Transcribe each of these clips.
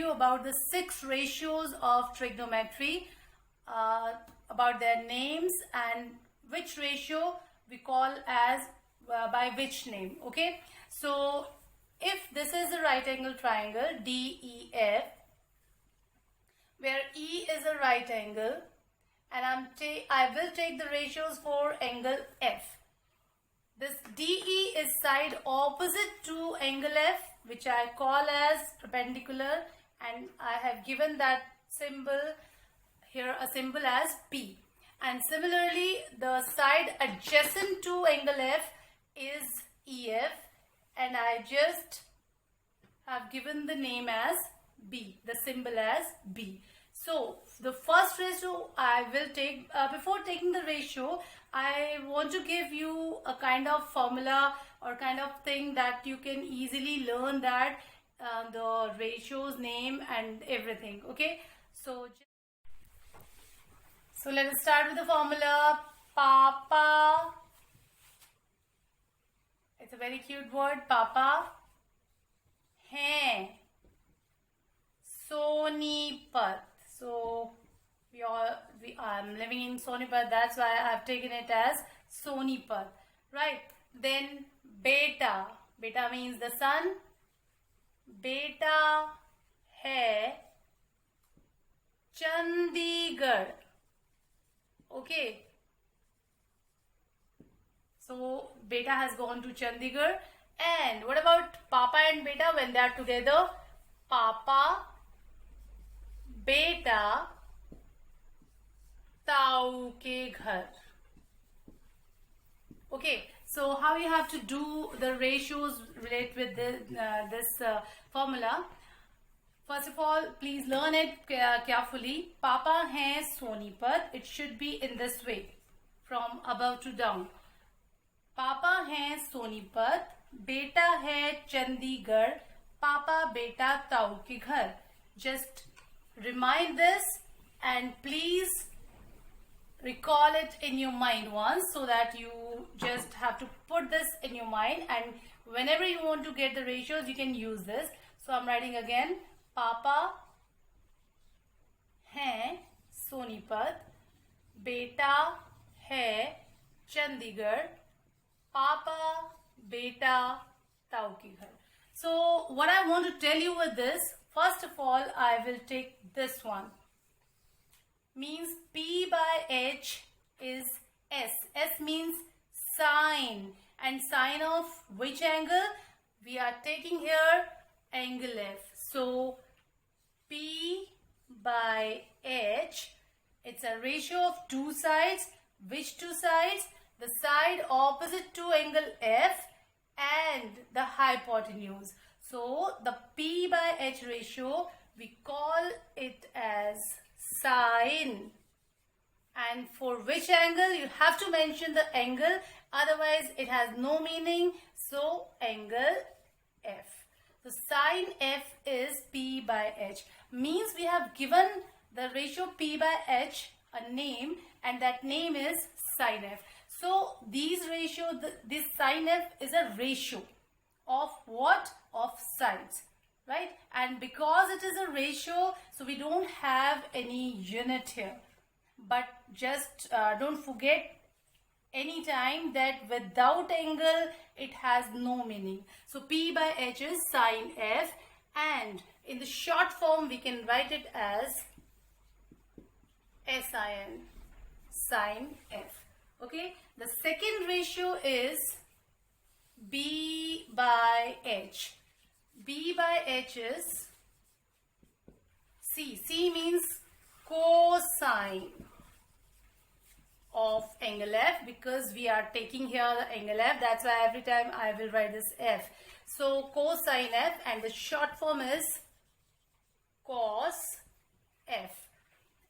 you about the 6 ratios of trigonometry, about their names and which ratio we call as by which name. Okay, so if this is a right angle triangle DEF, where E is a right angle, and I will take the ratios for angle F. This DE is side opposite to angle F, which I call as perpendicular, and I have given that symbol here, a symbol as P. And similarly, the side adjacent to angle F is EF, and I just have given the name as B, the symbol as B. So the first ratio I will take, before taking the ratio, I want to give you a kind of formula or kind of thing that you can easily learn that the ratio's name and everything. Okay, so let us start with the formula. Papa, it's a very cute word, Papa. Hai Sonipat. So I'm living in Sonipat, that's why I have taken it as Sonipat, right? Then beta, beta means the son. Beta hai Chandigarh. Okay, so beta has gone to Chandigarh. And what about Papa and beta when they are together? Papa बेटा ताऊ के घर. Okay, so how you have to do the ratios related with this formula. First of all, please learn it carefully. Papa hai Sonipat. It should be in this way, from above to down. Papa hai Sonipat, beta hai Chandigarh, Papa beta ताऊ के घर. Just remind this and please recall it in your mind once, so that you just have to put this in your mind, and whenever you want to get the ratios you can use this. So I'm writing again. Papa hai Sonipat, beta hai Chandigarh, Papa beta ताऊ के घर. So what I want to tell you with this, first of all, I will take this one. Means P by H is S. S means sine. And sine of which angle? We are taking here angle F. So P by H, it's a ratio of two sides. Which two sides? The side opposite to angle F and the hypotenuse. So the P by H ratio, we call it as sine. And for which angle? You have to mention the angle, otherwise it has no meaning. So angle F. So sine F is P by H. Means we have given the ratio P by H a name, and that name is sine F. So these ratio, this sine F is a ratio of what? Of sides, right? And because it is a ratio, so we don't have any unit here. But just don't forget anytime that without angle it has no meaning. So P by H is sine F, and in the short form we can write it as SIN, sine F. Okay, the second ratio is B by H. B by H is C. C means cosine of angle F, because we are taking here the angle F. That's why every time I will write this F. So cosine F, and the short form is cos F.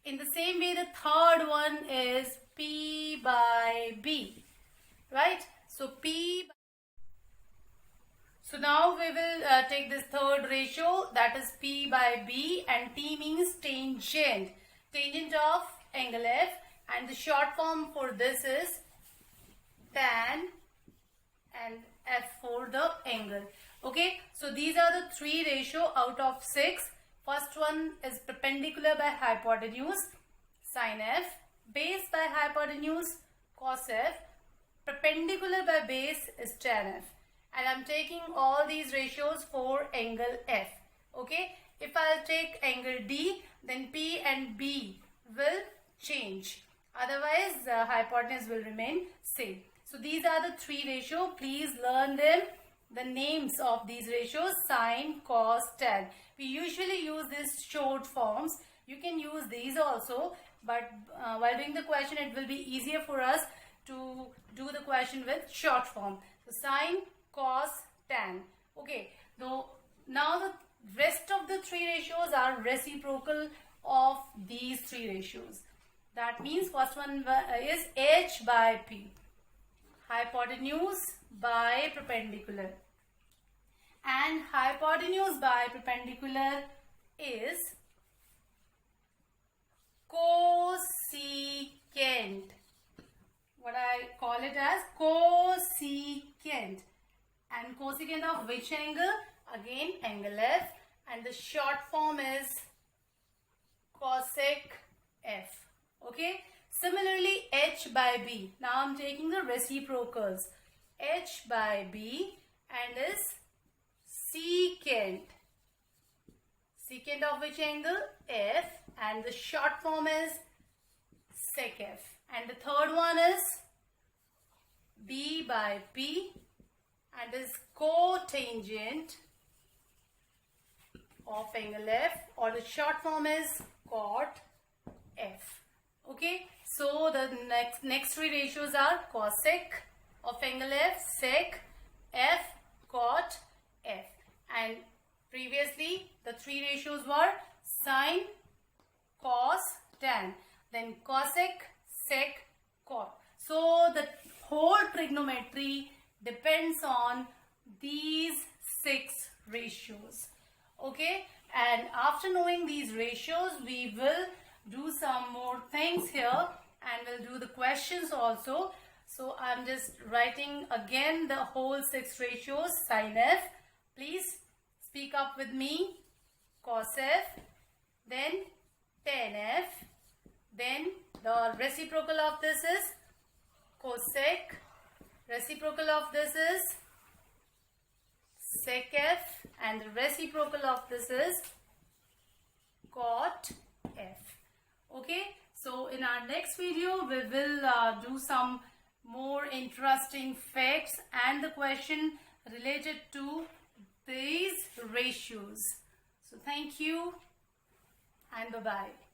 In the same way, the third one is P by B, right? So So now we will take this third ratio, that is P by B, and T means tangent, tangent of angle F, and the short form for this is tan, and F for the angle. Okay, so these are the three ratio out of 6. First one is perpendicular by hypotenuse, sin f, base by hypotenuse, cos f, perpendicular by base is tan f. And I'm taking all these ratios for angle f. Okay, if I'll take angle D, then P and B will change. Otherwise, the hypotenuse will remain same. So these are the three ratios. Please learn them. The names of these ratios: sine, cos, tan. We usually use these short forms. You can use these also, but while doing the question, it will be easier for us to do the question with short form. So sine, cos, tan. Okay. Now the rest of the three ratios are reciprocal of these three ratios. That means first one is h by p, hypotenuse by perpendicular, and hypotenuse by perpendicular is cosecant. What I call it as cosecant. And cosecant of which angle? Again, angle f, and the short form is cosec f. Okay. Similarly, h by b. Now I'm taking the reciprocals. H by b and is secant. Secant of which angle? F, and the short form is sec f. And the third one is b by p and is cotangent of angle f, or the short form is cot f. Okay, so the next three ratios are cosec of angle f, sec f, cot f. And previously the three ratios were sine, cos, tan, then cosec, sec, cot. So the whole trigonometry depends on these 6 ratios. Okay, and after knowing these ratios, we will do some more things here and we'll do the questions also. So I'm just writing again the whole 6 ratios. Sin f, please speak up with me. Cos f, then tan f, then the reciprocal of this is cosec, reciprocal of this is sec f, and the reciprocal of this is cot f. Okay, so in our next video we will do some more interesting facts and the question related to these ratios. So thank you and bye-bye.